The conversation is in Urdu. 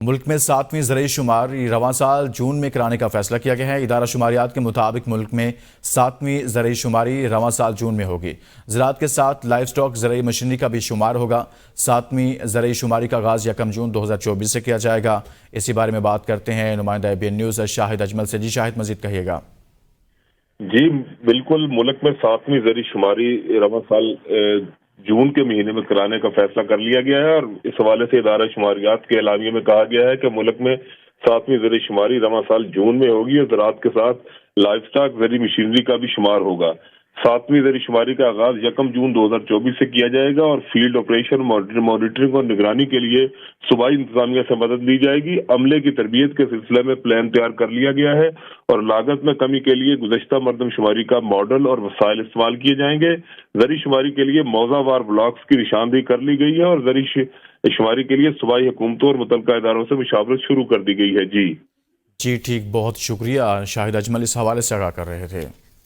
ملک میں 7ویں زرعی شماری رواں سال جون میں کرانے کا فیصلہ کیا گیا ہے۔ ادارہ شماریات کے مطابق ملک میں 7ویں زرعی شماری رواں سال جون میں ہوگی۔ زراعت کے ساتھ لائف سٹاک زرعی مشینری کا بھی شمار ہوگا۔ 7ویں زرعی شماری کا آغاز 1 جون 2024 سے کیا جائے گا۔ اسی بارے میں بات کرتے ہیں نمائندہ ABN نیوز شاہد اجمل سے۔ جی شاہد، مزید کہیے گا۔ جی بالکل، ملک میں 7ویں زرعی شماری رواں سال جون کے مہینے میں کرانے کا فیصلہ کر لیا گیا ہے، اور اس حوالے سے ادارہ شماریات کے اعلامیے میں کہا گیا ہے کہ ملک میں 7ویں زرعی شماری رواں سال جون میں ہوگی اور زراعت کے ساتھ لائف سٹاک زرعی مشینری کا بھی شمار ہوگا۔ 7ویں زرعی شماری کا آغاز 1 جون 2024 سے کیا جائے گا اور فیلڈ آپریشن، مانیٹرنگ اور نگرانی کے لیے صوبائی انتظامیہ سے مدد لی جائے گی۔ عملے کی تربیت کے سلسلے میں پلان تیار کر لیا گیا ہے اور لاگت میں کمی کے لیے گزشتہ مردم شماری کا ماڈل اور وسائل استعمال کیے جائیں گے۔ زرعی شماری کے لیے موضع وار بلاکس کی نشاندہی کر لی گئی ہے اور زرعی شماری کے لیے صوبائی حکومتوں اور متعلقہ اداروں سے مشاورت شروع کر دی گئی ہے۔ جی ٹھیک، بہت شکریہ۔ شاہد اجمل اس حوالے سے آگاہ کر رہے تھے۔